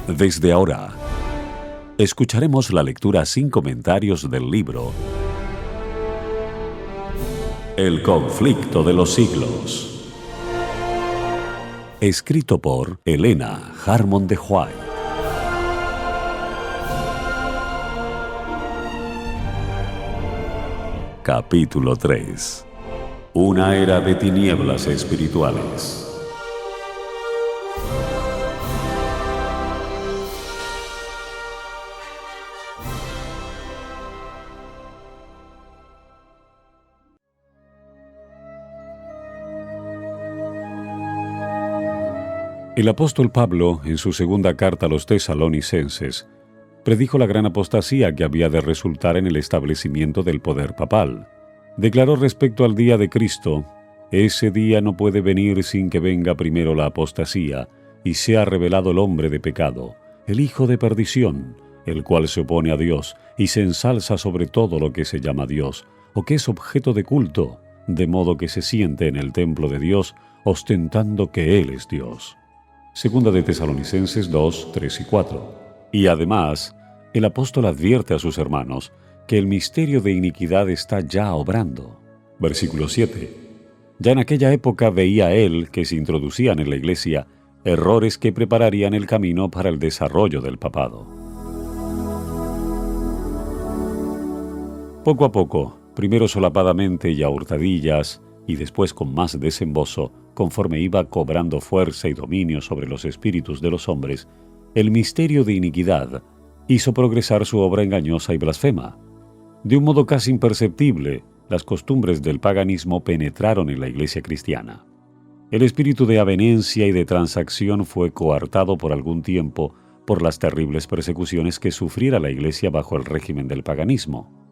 Desde ahora, escucharemos la lectura sin comentarios del libro El conflicto de los siglos, escrito por Helena Harmon de White. Capítulo 3. Una era de tinieblas espirituales. El apóstol Pablo, en su segunda carta a los tesalonicenses, predijo la gran apostasía que había de resultar en el establecimiento del poder papal. Declaró respecto al día de Cristo: «Ese día no puede venir sin que venga primero la apostasía, y sea revelado el hombre de pecado, el hijo de perdición, el cual se opone a Dios y se ensalza sobre todo lo que se llama Dios, o que es objeto de culto, de modo que se siente en el templo de Dios, ostentando que Él es Dios». Segunda de Tesalonicenses 2, 3 y 4. Y además, el apóstol advierte a sus hermanos que el misterio de iniquidad está ya obrando. Versículo 7. Ya en aquella época veía él que se introducían en la iglesia errores que prepararían el camino para el desarrollo del papado. Poco a poco, primero solapadamente y a hurtadillas, y después con más desembozo, conforme iba cobrando fuerza y dominio sobre los espíritus de los hombres, el misterio de iniquidad hizo progresar su obra engañosa y blasfema. De un modo casi imperceptible, las costumbres del paganismo penetraron en la iglesia cristiana. El espíritu de avenencia y de transacción fue coartado por algún tiempo por las terribles persecuciones que sufriera la iglesia bajo el régimen del paganismo.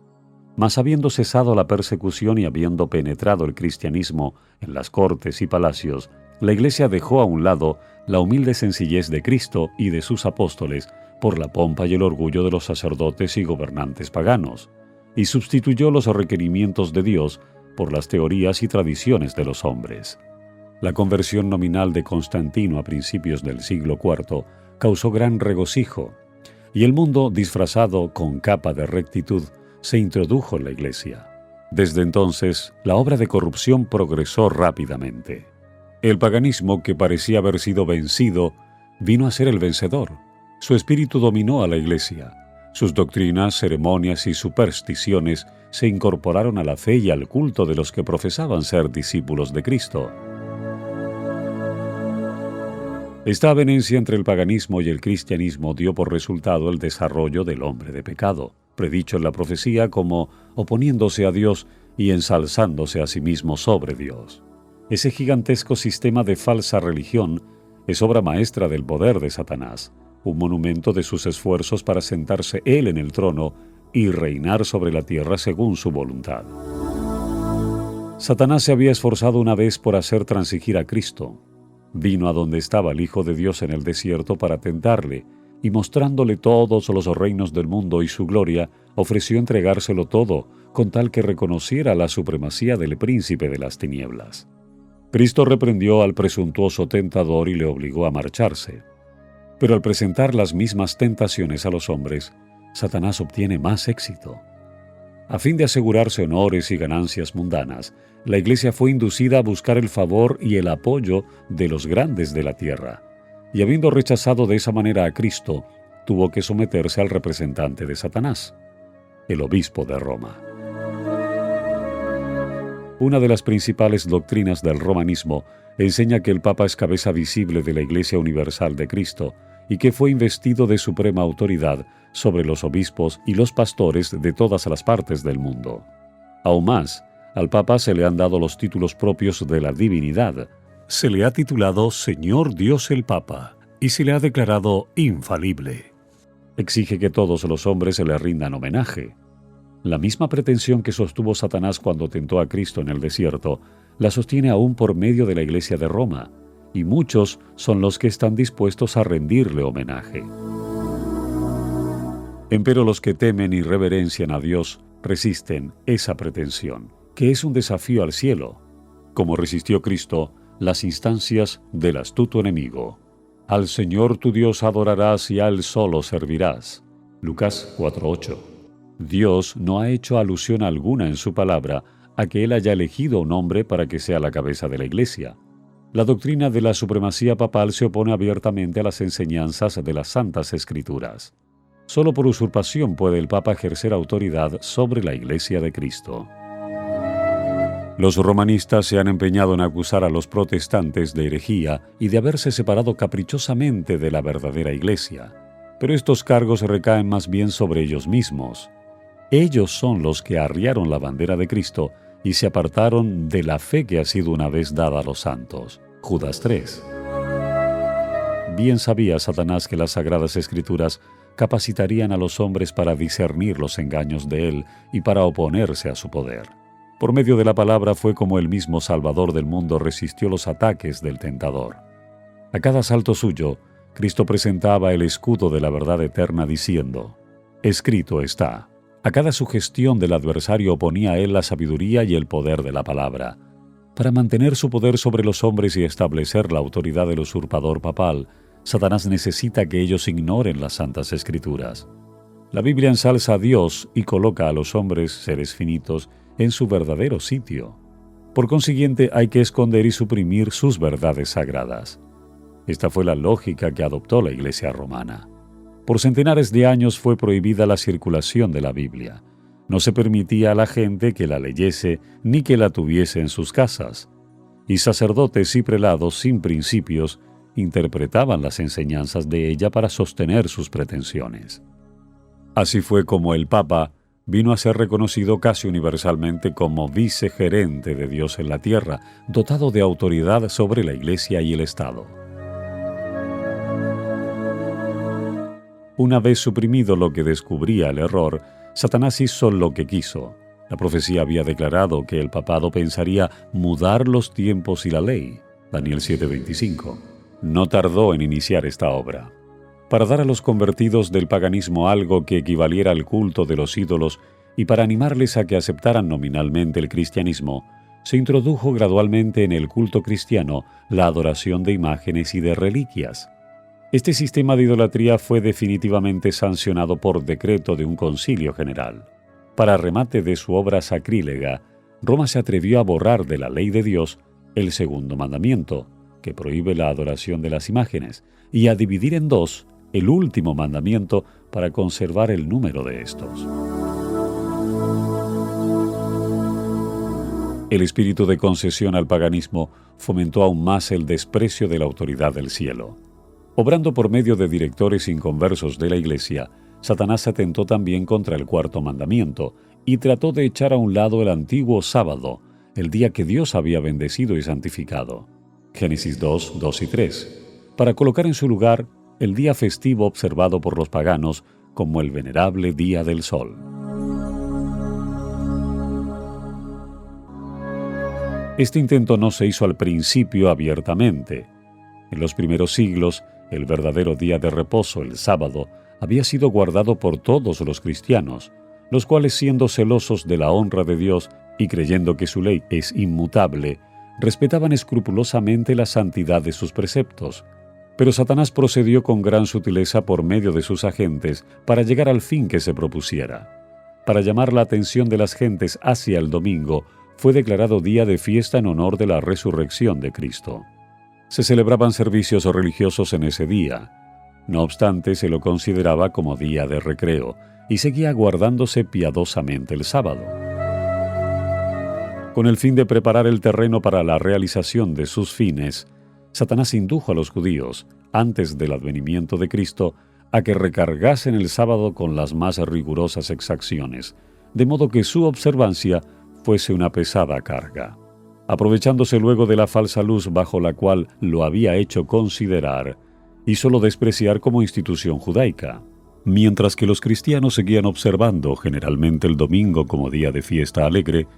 Mas habiendo cesado la persecución y habiendo penetrado el cristianismo en las cortes y palacios, la Iglesia dejó a un lado la humilde sencillez de Cristo y de sus apóstoles por la pompa y el orgullo de los sacerdotes y gobernantes paganos, y sustituyó los requerimientos de Dios por las teorías y tradiciones de los hombres. La conversión nominal de Constantino a principios del siglo IV causó gran regocijo, y el mundo, disfrazado con capa de rectitud, se introdujo en la iglesia. Desde entonces, la obra de corrupción progresó rápidamente. El paganismo, que parecía haber sido vencido, vino a ser el vencedor. Su espíritu dominó a la iglesia. Sus doctrinas, ceremonias y supersticiones se incorporaron a la fe y al culto de los que profesaban ser discípulos de Cristo. Esta avenencia entre el paganismo y el cristianismo dio por resultado el desarrollo del hombre de pecado, predicho en la profecía como oponiéndose a Dios y ensalzándose a sí mismo sobre Dios. Ese gigantesco sistema de falsa religión es obra maestra del poder de Satanás, un monumento de sus esfuerzos para sentarse él en el trono y reinar sobre la tierra según su voluntad. Satanás se había esforzado una vez por hacer transigir a Cristo. Vino a donde estaba el Hijo de Dios en el desierto para tentarle, y mostrándole todos los reinos del mundo y su gloria, ofreció entregárselo todo, con tal que reconociera la supremacía del príncipe de las tinieblas. Cristo reprendió al presuntuoso tentador y le obligó a marcharse. Pero al presentar las mismas tentaciones a los hombres, Satanás obtiene más éxito. A fin de asegurarse honores y ganancias mundanas, la Iglesia fue inducida a buscar el favor y el apoyo de los grandes de la tierra, y habiendo rechazado de esa manera a Cristo, tuvo que someterse al representante de Satanás, el obispo de Roma. Una de las principales doctrinas del romanismo enseña que el Papa es cabeza visible de la Iglesia Universal de Cristo y que fue investido de suprema autoridad sobre los obispos y los pastores de todas las partes del mundo. Aún más, al Papa se le han dado los títulos propios de la divinidad. Se le ha titulado Señor Dios el Papa y se le ha declarado infalible. Exige que todos los hombres se le rindan homenaje. La misma pretensión que sostuvo Satanás cuando tentó a Cristo en el desierto, la sostiene aún por medio de la Iglesia de Roma, y muchos son los que están dispuestos a rendirle homenaje. Empero los que temen y reverencian a Dios resisten esa pretensión, que es un desafío al cielo, como resistió Cristo las instancias del astuto enemigo. Al Señor tu Dios adorarás y a Él solo servirás. Lucas 4:8. Dios no ha hecho alusión alguna en su palabra a que Él haya elegido un hombre para que sea la cabeza de la Iglesia. La doctrina de la supremacía papal se opone abiertamente a las enseñanzas de las Santas Escrituras. Solo por usurpación puede el Papa ejercer autoridad sobre la Iglesia de Cristo. Los romanistas se han empeñado en acusar a los protestantes de herejía y de haberse separado caprichosamente de la verdadera Iglesia, pero estos cargos recaen más bien sobre ellos mismos. Ellos son los que arriaron la bandera de Cristo y se apartaron de la fe que ha sido una vez dada a los santos. Judas 3. Bien sabía Satanás que las Sagradas Escrituras capacitarían a los hombres para discernir los engaños de él y para oponerse a su poder. Por medio de la palabra fue como el mismo Salvador del mundo resistió los ataques del tentador. A cada asalto suyo, Cristo presentaba el escudo de la verdad eterna diciendo: escrito está. A cada sugestión del adversario oponía a él la sabiduría y el poder de la palabra. Para mantener su poder sobre los hombres y establecer la autoridad del usurpador papal, Satanás necesita que ellos ignoren las Santas Escrituras. La Biblia ensalza a Dios y coloca a los hombres, seres finitos, en su verdadero sitio. Por consiguiente, hay que esconder y suprimir sus verdades sagradas. Esta fue la lógica que adoptó la Iglesia romana. Por centenares de años fue prohibida la circulación de la Biblia. No se permitía a la gente que la leyese ni que la tuviese en sus casas. Y sacerdotes y prelados sin principios interpretaban las enseñanzas de ella para sostener sus pretensiones. Así fue como el Papa vino a ser reconocido casi universalmente como vicegerente de Dios en la tierra, dotado de autoridad sobre la Iglesia y el Estado. Una vez suprimido lo que descubría el error, Satanás hizo lo que quiso. La profecía había declarado que el papado pensaría mudar los tiempos y la ley. Daniel 7:25. No tardó en iniciar esta obra. Para dar a los convertidos del paganismo algo que equivaliera al culto de los ídolos y para animarles a que aceptaran nominalmente el cristianismo, se introdujo gradualmente en el culto cristiano la adoración de imágenes y de reliquias. Este sistema de idolatría fue definitivamente sancionado por decreto de un concilio general. Para remate de su obra sacrílega, Roma se atrevió a borrar de la ley de Dios el segundo mandamiento, que prohíbe la adoración de las imágenes, y a dividir en dos el último mandamiento para conservar el número de estos. El espíritu de concesión al paganismo fomentó aún más el desprecio de la autoridad del cielo. Obrando por medio de directores inconversos de la Iglesia, Satanás atentó también contra el cuarto mandamiento y trató de echar a un lado el antiguo sábado, el día que Dios había bendecido y santificado. Génesis 2, 2 y 3, para colocar en su lugar el día festivo observado por los paganos como el venerable Día del Sol. Este intento no se hizo al principio abiertamente. En los primeros siglos, el verdadero día de reposo, el sábado, había sido guardado por todos los cristianos, los cuales, siendo celosos de la honra de Dios y creyendo que su ley es inmutable, respetaban escrupulosamente la santidad de sus preceptos. Pero Satanás procedió con gran sutileza por medio de sus agentes para llegar al fin que se propusiera. Para llamar la atención de las gentes hacia el domingo, fue declarado día de fiesta en honor de la resurrección de Cristo. Se celebraban servicios religiosos en ese día. No obstante, se lo consideraba como día de recreo y seguía guardándose piadosamente el sábado. Con el fin de preparar el terreno para la realización de sus fines, Satanás indujo a los judíos, antes del advenimiento de Cristo, a que recargasen el sábado con las más rigurosas exacciones, de modo que su observancia fuese una pesada carga. Aprovechándose luego de la falsa luz bajo la cual lo había hecho considerar, hízolo despreciar como institución judaica. Mientras que los cristianos seguían observando generalmente el domingo como día de fiesta alegre,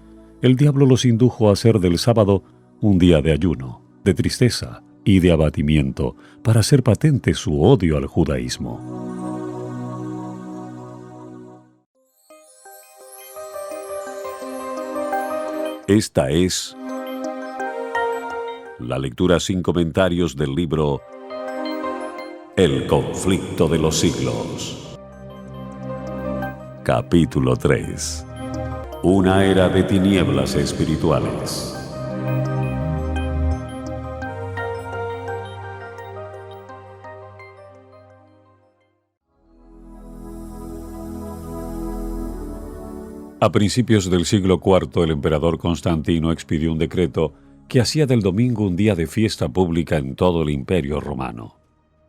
el diablo los indujo a hacer del sábado un día de ayuno, de tristeza y de abatimiento, para hacer patente su odio al judaísmo. Esta es la lectura sin comentarios del libro El conflicto de los siglos. Capítulo 3. Una era de tinieblas espirituales. A principios del siglo IV, el emperador Constantino expidió un decreto que hacía del domingo un día de fiesta pública en todo el Imperio Romano.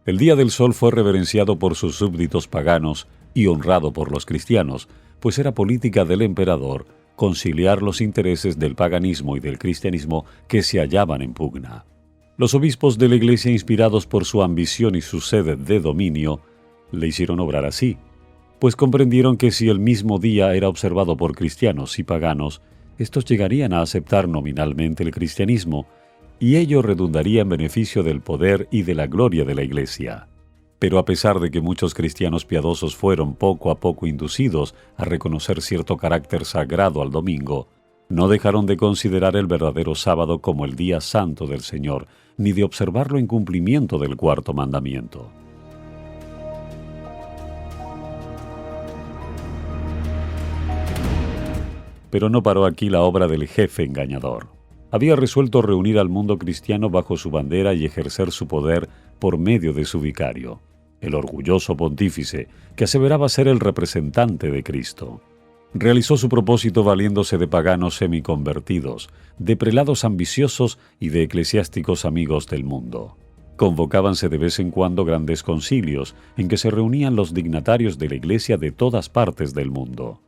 El Día del Sol fue reverenciado por sus súbditos paganos y honrado por los cristianos, pues era política del emperador conciliar los intereses del paganismo y del cristianismo que se hallaban en pugna. Los obispos de la Iglesia, inspirados por su ambición y su sed de dominio, le hicieron obrar así, pues comprendieron que si el mismo día era observado por cristianos y paganos, estos llegarían a aceptar nominalmente el cristianismo, y ello redundaría en beneficio del poder y de la gloria de la Iglesia. Pero a pesar de que muchos cristianos piadosos fueron poco a poco inducidos a reconocer cierto carácter sagrado al domingo, no dejaron de considerar el verdadero sábado como el día santo del Señor, ni de observarlo en cumplimiento del cuarto mandamiento. Pero no paró aquí la obra del jefe engañador. Había resuelto reunir al mundo cristiano bajo su bandera y ejercer su poder por medio de su vicario, el orgulloso pontífice que aseveraba ser el representante de Cristo. Realizó su propósito valiéndose de paganos semiconvertidos, de prelados ambiciosos y de eclesiásticos amigos del mundo. Convocábanse de vez en cuando grandes concilios en que se reunían los dignatarios de la Iglesia de todas partes del mundo.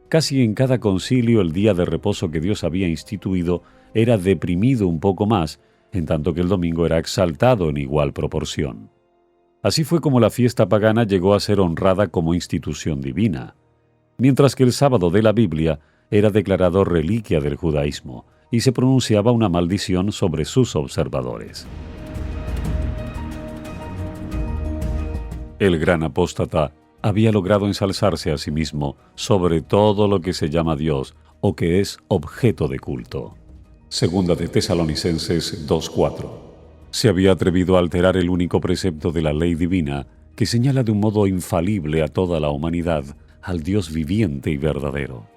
Casi en cada concilio el día de reposo que Dios había instituido era deprimido un poco más, en tanto que el domingo era exaltado en igual proporción. Así fue como la fiesta pagana llegó a ser honrada como institución divina, mientras que el sábado de la Biblia era declarado reliquia del judaísmo y se pronunciaba una maldición sobre sus observadores. El gran apóstata había logrado ensalzarse a sí mismo sobre todo lo que se llama Dios o que es objeto de culto. Segunda de Tesalonicenses 2:4. Se había atrevido a alterar el único precepto de la ley divina que señala de un modo infalible a toda la humanidad al Dios viviente y verdadero.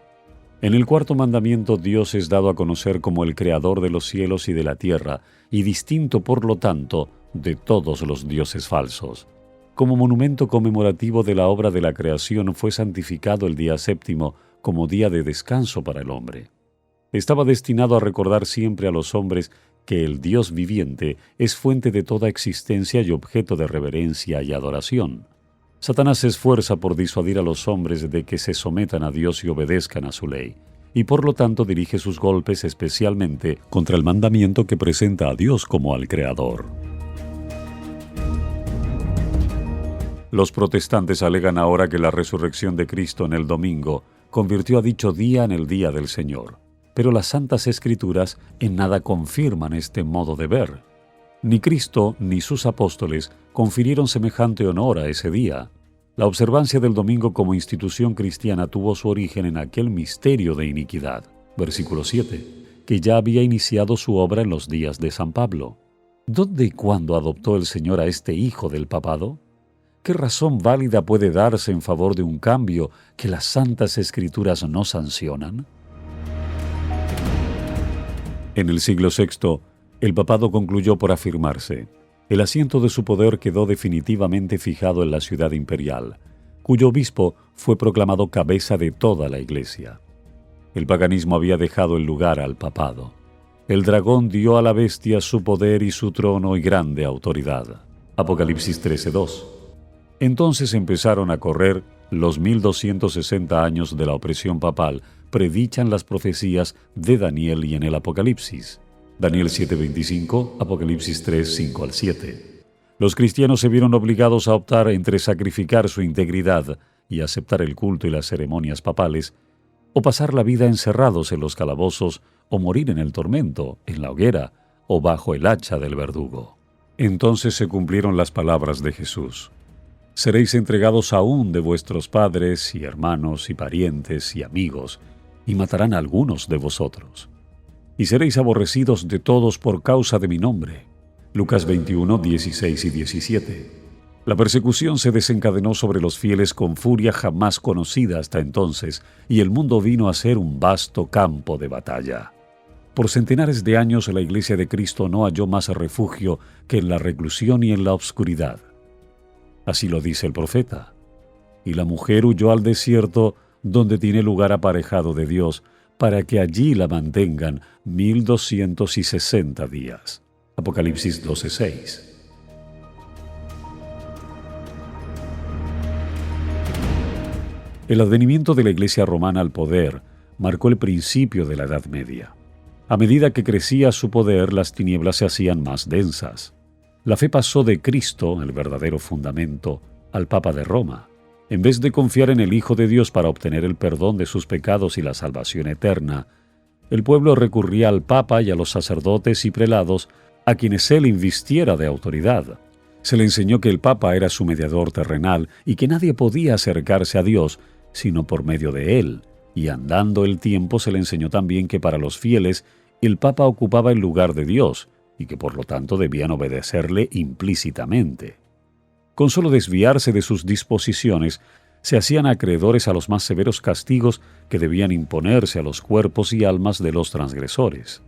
En el cuarto mandamiento Dios es dado a conocer como el creador de los cielos y de la tierra y distinto por lo tanto de todos los dioses falsos. Como monumento conmemorativo de la obra de la creación fue santificado el día séptimo como día de descanso para el hombre. Estaba destinado a recordar siempre a los hombres que el Dios viviente es fuente de toda existencia y objeto de reverencia y adoración. Satanás se esfuerza por disuadir a los hombres de que se sometan a Dios y obedezcan a su ley, y por lo tanto dirige sus golpes especialmente contra el mandamiento que presenta a Dios como al Creador. Los protestantes alegan ahora que la resurrección de Cristo en el domingo convirtió a dicho día en el día del Señor. Pero las Santas Escrituras en nada confirman este modo de ver. Ni Cristo ni sus apóstoles confirieron semejante honor a ese día. La observancia del domingo como institución cristiana tuvo su origen en aquel misterio de iniquidad, versículo 7, que ya había iniciado su obra en los días de San Pablo. ¿Dónde y cuándo adoptó el Señor a este hijo del papado? ¿Qué razón válida puede darse en favor de un cambio que las Santas Escrituras no sancionan? En el siglo VI, el papado concluyó por afirmarse. El asiento de su poder quedó definitivamente fijado en la ciudad imperial, cuyo obispo fue proclamado cabeza de toda la Iglesia. El paganismo había dejado el lugar al papado. El dragón dio a la bestia su poder y su trono y grande autoridad. Apocalipsis 13:2. Entonces empezaron a correr los 1260 años de la opresión papal, predichan las profecías de Daniel y en el Apocalipsis. Daniel 7:25, Apocalipsis 3:5 al 7. Los cristianos se vieron obligados a optar entre sacrificar su integridad y aceptar el culto y las ceremonias papales, o pasar la vida encerrados en los calabozos, o morir en el tormento, en la hoguera, o bajo el hacha del verdugo. Entonces se cumplieron las palabras de Jesús. Seréis entregados aún de vuestros padres y hermanos y parientes y amigos, y matarán a algunos de vosotros. Y seréis aborrecidos de todos por causa de mi nombre. Lucas 21, 16 y 17. La persecución se desencadenó sobre los fieles con furia jamás conocida hasta entonces, y el mundo vino a ser un vasto campo de batalla. Por centenares de años la Iglesia de Cristo no halló más refugio que en la reclusión y en la obscuridad. Así lo dice el profeta. Y la mujer huyó al desierto, donde tiene lugar aparejado de Dios, para que allí la mantengan 1260 días. Apocalipsis 12:6. El advenimiento de la Iglesia romana al poder marcó el principio de la Edad Media. A medida que crecía su poder, las tinieblas se hacían más densas. La fe pasó de Cristo, el verdadero fundamento, al Papa de Roma. En vez de confiar en el Hijo de Dios para obtener el perdón de sus pecados y la salvación eterna, el pueblo recurría al Papa y a los sacerdotes y prelados a quienes él invistiera de autoridad. Se le enseñó que el Papa era su mediador terrenal y que nadie podía acercarse a Dios sino por medio de él, y andando el tiempo se le enseñó también que para los fieles el Papa ocupaba el lugar de Dios y que por lo tanto debían obedecerle implícitamente. Con solo desviarse de sus disposiciones, se hacían acreedores a los más severos castigos que debían imponerse a los cuerpos y almas de los transgresores.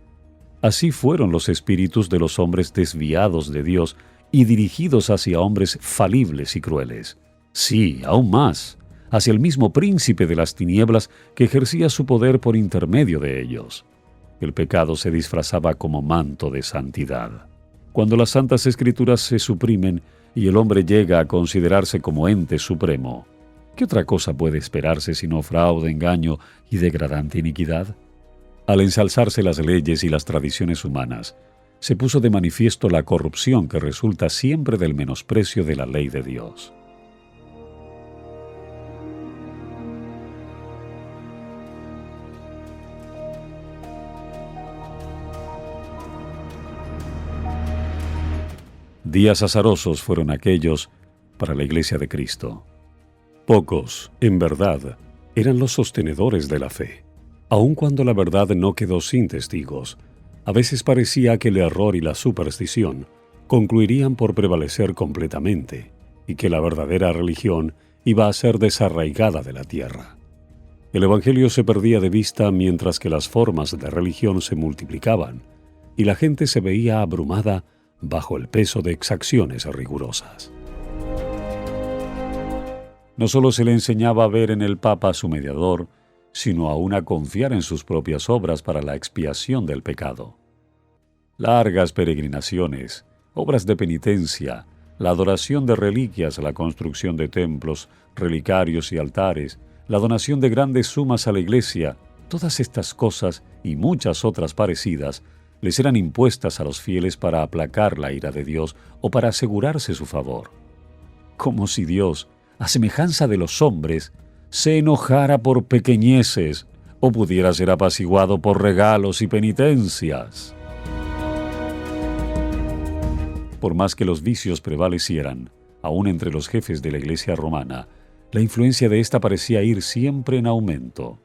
Así fueron los espíritus de los hombres desviados de Dios y dirigidos hacia hombres falibles y crueles. Sí, aún más, hacia el mismo príncipe de las tinieblas que ejercía su poder por intermedio de ellos. El pecado se disfrazaba como manto de santidad. Cuando las santas escrituras se suprimen y el hombre llega a considerarse como ente supremo, ¿qué otra cosa puede esperarse sino fraude, engaño y degradante iniquidad? Al ensalzarse las leyes y las tradiciones humanas, se puso de manifiesto la corrupción que resulta siempre del menosprecio de la ley de Dios. Días azarosos fueron aquellos para la Iglesia de Cristo. Pocos, en verdad, eran los sostenedores de la fe. Aun cuando la verdad no quedó sin testigos, a veces parecía que el error y la superstición concluirían por prevalecer completamente y que la verdadera religión iba a ser desarraigada de la tierra. El Evangelio se perdía de vista mientras que las formas de religión se multiplicaban y la gente se veía abrumada bajo el peso de exacciones rigurosas. No solo se le enseñaba a ver en el Papa a su mediador, sino aún a confiar en sus propias obras para la expiación del pecado. Largas peregrinaciones, obras de penitencia, la adoración de reliquias, la construcción de templos, relicarios y altares, la donación de grandes sumas a la Iglesia, todas estas cosas y muchas otras parecidas les eran impuestas a los fieles para aplacar la ira de Dios o para asegurarse su favor. Como si Dios, a semejanza de los hombres, se enojara por pequeñeces o pudiera ser apaciguado por regalos y penitencias. Por más que los vicios prevalecieran, aún entre los jefes de la Iglesia romana, la influencia de ésta parecía ir siempre en aumento.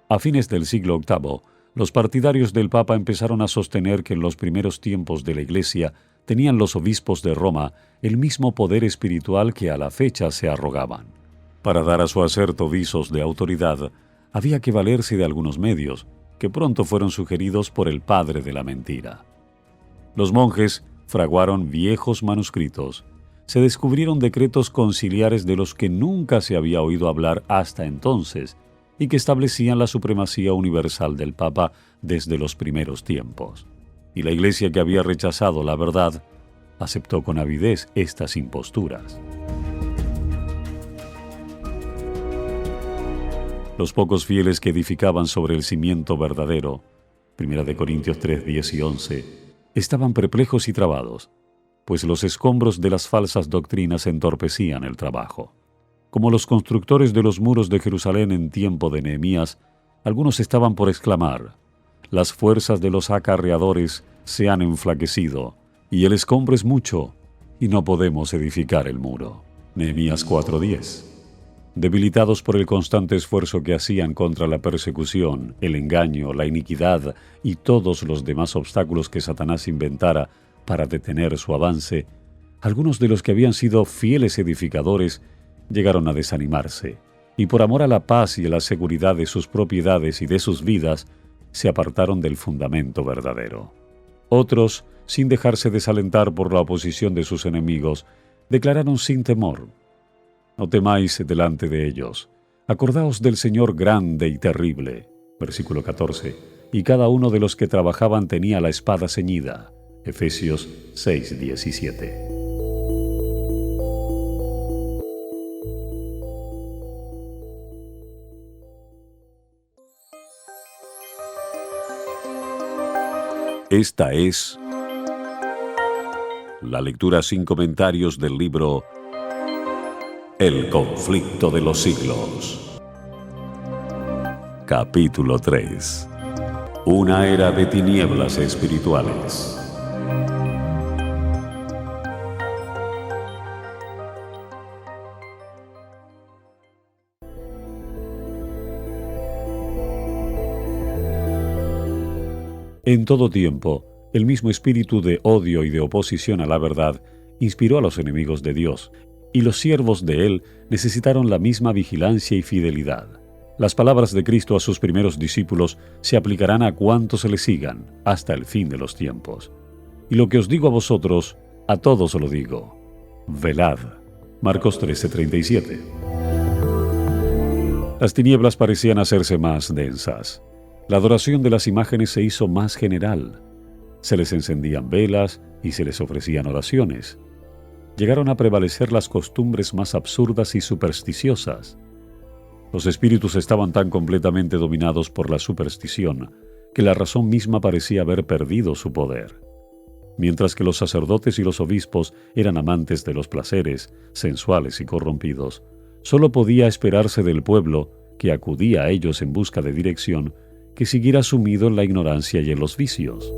A fines del siglo VIII, los partidarios del Papa empezaron a sostener que en los primeros tiempos de la Iglesia tenían los obispos de Roma el mismo poder espiritual que a la fecha se arrogaban. Para dar a su acerto visos de autoridad, había que valerse de algunos medios, que pronto fueron sugeridos por el padre de la mentira. Los monjes fraguaron viejos manuscritos. Se descubrieron decretos conciliares de los que nunca se había oído hablar hasta entonces, y que establecían la supremacía universal del Papa desde los primeros tiempos. Y la Iglesia, que había rechazado la verdad, aceptó con avidez estas imposturas. Los pocos fieles que edificaban sobre el cimiento verdadero, 1 Corintios 3, 10 y 11, estaban perplejos y trabados, pues los escombros de las falsas doctrinas entorpecían el trabajo. Como los constructores de los muros de Jerusalén en tiempo de Nehemías, algunos estaban por exclamar: «Las fuerzas de los acarreadores se han enflaquecido, y el escombro es mucho, y no podemos edificar el muro». Nehemías 4:10. Debilitados por el constante esfuerzo que hacían contra la persecución, el engaño, la iniquidad y todos los demás obstáculos que Satanás inventara para detener su avance, algunos de los que habían sido fieles edificadores llegaron a desanimarse, y por amor a la paz y a la seguridad de sus propiedades y de sus vidas, se apartaron del fundamento verdadero. Otros, sin dejarse desalentar por la oposición de sus enemigos, declararon sin temor: «No temáis delante de ellos. Acordaos del Señor grande y terrible». Versículo 14. Y cada uno de los que trabajaban tenía la espada ceñida. Efesios 6:17. Esta es la lectura sin comentarios del libro El conflicto de los siglos. Capítulo 3. Una era de tinieblas espirituales. En todo tiempo, el mismo espíritu de odio y de oposición a la verdad inspiró a los enemigos de Dios, y los siervos de Él necesitaron la misma vigilancia y fidelidad. Las palabras de Cristo a sus primeros discípulos se aplicarán a cuantos se le sigan hasta el fin de los tiempos. Y lo que os digo a vosotros, a todos lo digo: velad. Marcos 13:37. Las tinieblas parecían hacerse más densas. La adoración de las imágenes se hizo más general. Se les encendían velas y se les ofrecían oraciones. Llegaron a prevalecer las costumbres más absurdas y supersticiosas. Los espíritus estaban tan completamente dominados por la superstición que la razón misma parecía haber perdido su poder. Mientras que los sacerdotes y los obispos eran amantes de los placeres, sensuales y corrompidos, solo podía esperarse del pueblo, que acudía a ellos en busca de dirección, que siguiera sumido en la ignorancia y en los vicios.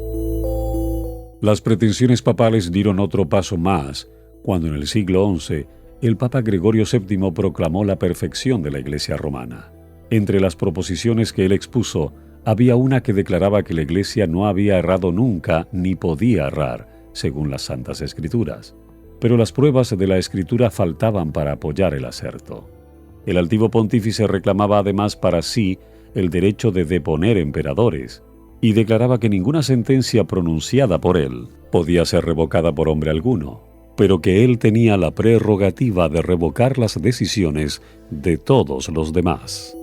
Las pretensiones papales dieron otro paso más, cuando en el siglo XI el Papa Gregorio VII proclamó la perfección de la Iglesia romana. Entre las proposiciones que él expuso, había una que declaraba que la Iglesia no había errado nunca ni podía errar, según las Santas Escrituras. Pero las pruebas de la Escritura faltaban para apoyar el aserto. El altivo pontífice reclamaba además para sí el derecho de deponer emperadores, y declaraba que ninguna sentencia pronunciada por él podía ser revocada por hombre alguno, pero que él tenía la prerrogativa de revocar las decisiones de todos los demás.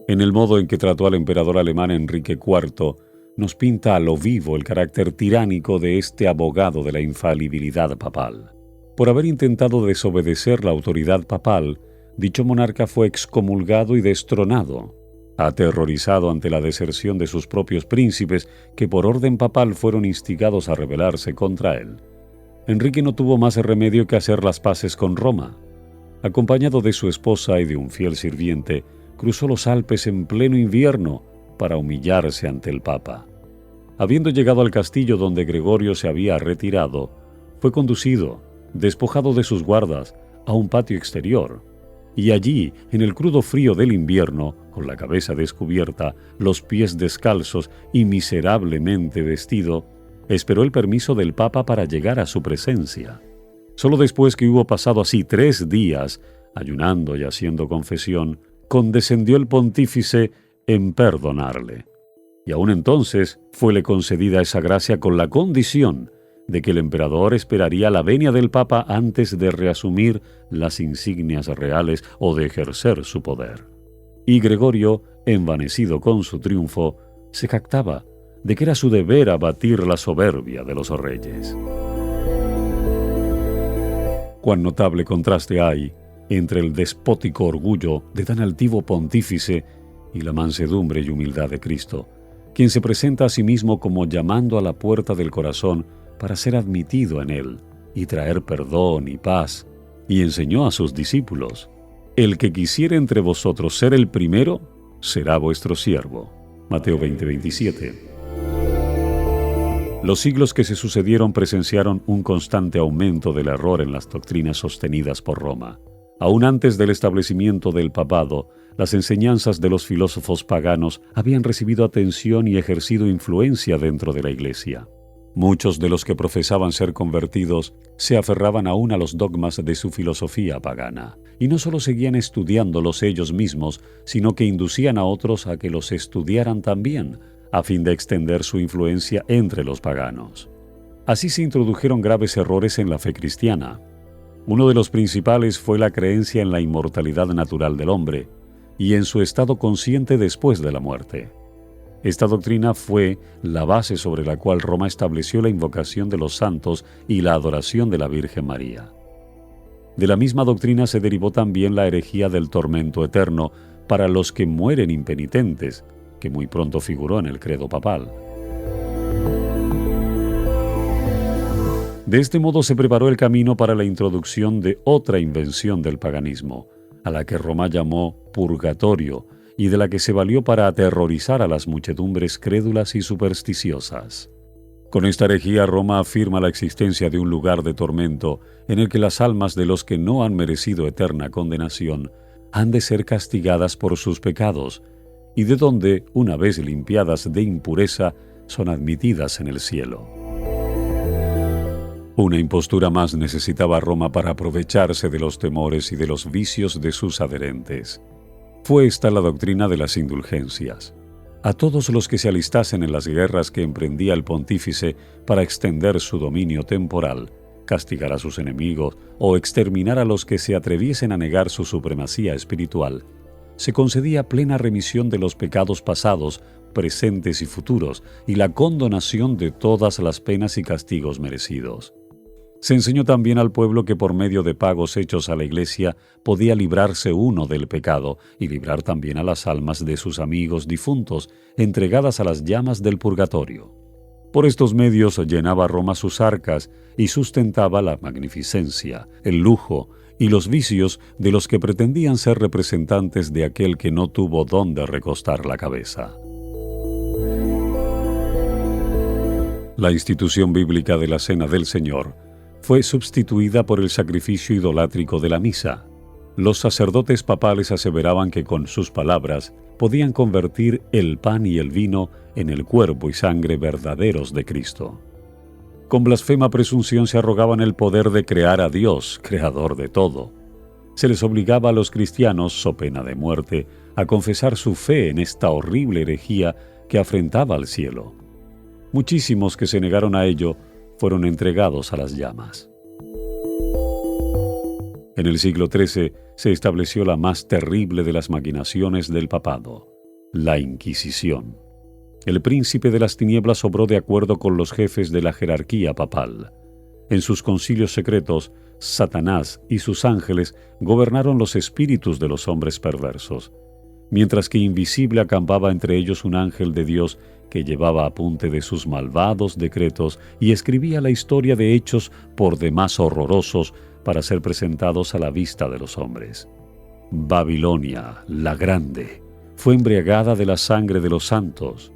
En el modo en que trató al emperador alemán Enrique IV, nos pinta a lo vivo el carácter tiránico de este abogado de la infalibilidad papal. Por haber intentado desobedecer la autoridad papal, dicho monarca fue excomulgado y destronado, aterrorizado ante la deserción de sus propios príncipes que por orden papal fueron instigados a rebelarse contra él. Enrique no tuvo más remedio que hacer las paces con Roma. Acompañado de su esposa y de un fiel sirviente, cruzó los Alpes en pleno invierno para humillarse ante el Papa. Habiendo llegado al castillo donde Gregorio se había retirado, fue conducido, despojado de sus guardas, a un patio exterior, y allí, en el crudo frío del invierno, con la cabeza descubierta, los pies descalzos y miserablemente vestido, esperó el permiso del Papa para llegar a su presencia. Solo después que hubo pasado así 3 días, ayunando y haciendo confesión, condescendió el pontífice en perdonarle. Y aún entonces fuele concedida esa gracia con la condición de que el emperador esperaría la venia del Papa antes de reasumir las insignias reales o de ejercer su poder. Y Gregorio, envanecido con su triunfo, se jactaba de que era su deber abatir la soberbia de los reyes. Cuán notable contraste hay entre el despótico orgullo de tan altivo pontífice y la mansedumbre y humildad de Cristo, quien se presenta a sí mismo como llamando a la puerta del corazón para ser admitido en él y traer perdón y paz, y enseñó a sus discípulos: el que quisiere entre vosotros ser el primero, será vuestro siervo. Mateo 20:27. Los siglos que se sucedieron presenciaron un constante aumento del error en las doctrinas sostenidas por Roma. Aún antes del establecimiento del papado, las enseñanzas de los filósofos paganos habían recibido atención y ejercido influencia dentro de la Iglesia. Muchos de los que profesaban ser convertidos se aferraban aún a los dogmas de su filosofía pagana, y no solo seguían estudiándolos ellos mismos, sino que inducían a otros a que los estudiaran también, a fin de extender su influencia entre los paganos. Así se introdujeron graves errores en la fe cristiana. Uno de los principales fue la creencia en la inmortalidad natural del hombre y en su estado consciente después de la muerte. Esta doctrina fue la base sobre la cual Roma estableció la invocación de los santos y la adoración de la Virgen María. De la misma doctrina se derivó también la herejía del tormento eterno para los que mueren impenitentes, que muy pronto figuró en el credo papal. De este modo se preparó el camino para la introducción de otra invención del paganismo, a la que Roma llamó purgatorio, y de la que se valió para aterrorizar a las muchedumbres crédulas y supersticiosas. Con esta herejía, Roma afirma la existencia de un lugar de tormento en el que las almas de los que no han merecido eterna condenación han de ser castigadas por sus pecados, y de donde, una vez limpiadas de impureza, son admitidas en el cielo. Una impostura más necesitaba Roma para aprovecharse de los temores y de los vicios de sus adherentes. Fue esta la doctrina de las indulgencias. A todos los que se alistasen en las guerras que emprendía el pontífice para extender su dominio temporal, castigar a sus enemigos o exterminar a los que se atreviesen a negar su supremacía espiritual, se concedía plena remisión de los pecados pasados, presentes y futuros, y la condonación de todas las penas y castigos merecidos. Se enseñó también al pueblo que por medio de pagos hechos a la Iglesia podía librarse uno del pecado y librar también a las almas de sus amigos difuntos, entregadas a las llamas del purgatorio. Por estos medios llenaba Roma sus arcas y sustentaba la magnificencia, el lujo y los vicios de los que pretendían ser representantes de aquel que no tuvo dónde recostar la cabeza. La institución bíblica de la Cena del Señor fue sustituida por el sacrificio idolátrico de la misa. Los sacerdotes papales aseveraban que con sus palabras podían convertir el pan y el vino en el cuerpo y sangre verdaderos de Cristo. Con blasfema presunción se arrogaban el poder de crear a Dios, creador de todo. Se les obligaba a los cristianos, so pena de muerte, a confesar su fe en esta horrible herejía que afrentaba al cielo. Muchísimos que se negaron a ello fueron entregados a las llamas. En el siglo XIII se estableció la más terrible de las maquinaciones del papado, la Inquisición. El príncipe de las tinieblas obró de acuerdo con los jefes de la jerarquía papal. En sus concilios secretos, Satanás y sus ángeles gobernaron los espíritus de los hombres perversos, mientras que invisible acampaba entre ellos un ángel de Dios que llevaba apunte de sus malvados decretos y escribía la historia de hechos por demás horrorosos para ser presentados a la vista de los hombres. Babilonia, la grande, fue embriagada de la sangre de los santos.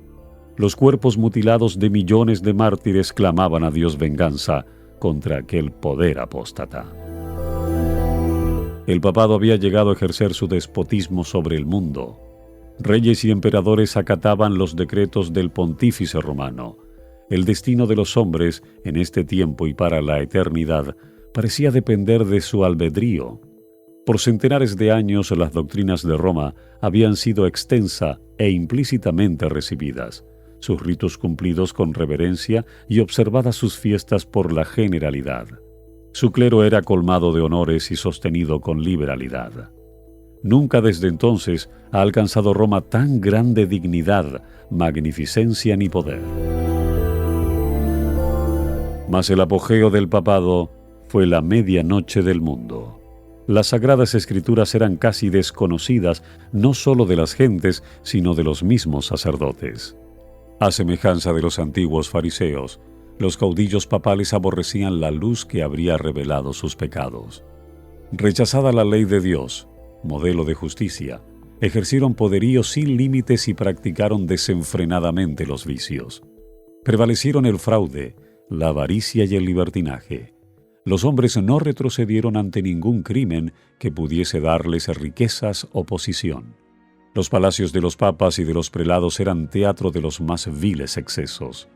Los cuerpos mutilados de millones de mártires clamaban a Dios venganza contra aquel poder apóstata. El papado había llegado a ejercer su despotismo sobre el mundo. Reyes y emperadores acataban los decretos del pontífice romano. El destino de los hombres, en este tiempo y para la eternidad, parecía depender de su albedrío. Por centenares de años las doctrinas de Roma habían sido extensa e implícitamente recibidas, sus ritos cumplidos con reverencia y observadas sus fiestas por la generalidad. Su clero era colmado de honores y sostenido con liberalidad. Nunca desde entonces ha alcanzado Roma tan grande dignidad, magnificencia ni poder. Mas el apogeo del papado fue la medianoche del mundo. Las sagradas escrituras eran casi desconocidas no solo de las gentes, sino de los mismos sacerdotes. A semejanza de los antiguos fariseos, los caudillos papales aborrecían la luz que habría revelado sus pecados. Rechazada la ley de Dios, modelo de justicia, ejercieron poderío sin límites y practicaron desenfrenadamente los vicios. Prevalecieron el fraude, la avaricia y el libertinaje. Los hombres no retrocedieron ante ningún crimen que pudiese darles riquezas o posición. Los palacios de los papas y de los prelados eran teatro de los más viles excesos.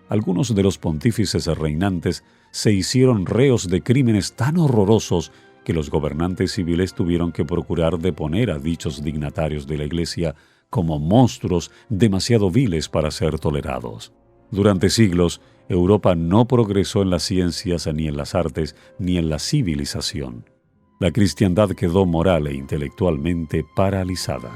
Algunos de los pontífices reinantes se hicieron reos de crímenes tan horrorosos que los gobernantes civiles tuvieron que procurar deponer a dichos dignatarios de la Iglesia como monstruos demasiado viles para ser tolerados. Durante siglos, Europa no progresó en las ciencias, ni en las artes, ni en la civilización. La cristiandad quedó moral e intelectualmente paralizada.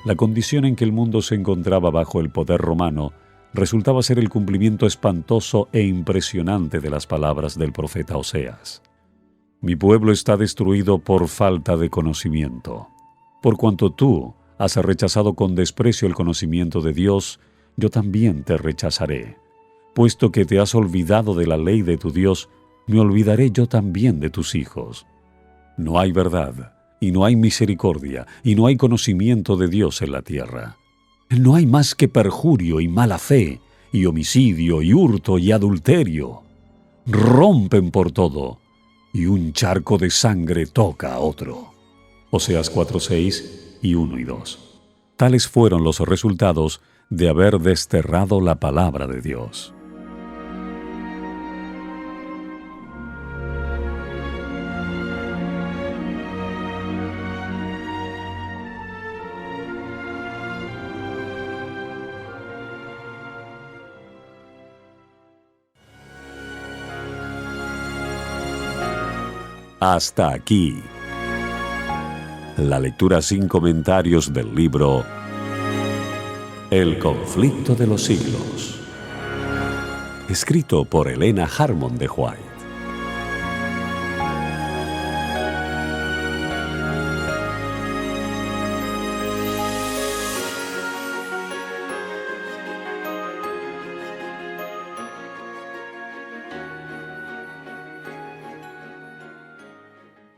La condición en que el mundo se encontraba bajo el poder romano resultaba ser el cumplimiento espantoso e impresionante de las palabras del profeta Oseas. Mi pueblo está destruido por falta de conocimiento. Por cuanto tú has rechazado con desprecio el conocimiento de Dios, yo también te rechazaré. Puesto que te has olvidado de la ley de tu Dios, me olvidaré yo también de tus hijos. No hay verdad, y no hay misericordia, y no hay conocimiento de Dios en la tierra. No hay más que perjurio y mala fe, y homicidio, y hurto, y adulterio. Rompen por todo, y un charco de sangre toca a otro. Oseas 4:6 y 1 y 2. Tales fueron los resultados de haber desterrado la palabra de Dios. Hasta aquí la lectura sin comentarios del libro El conflicto de los siglos, escrito por Helena Harmon de White.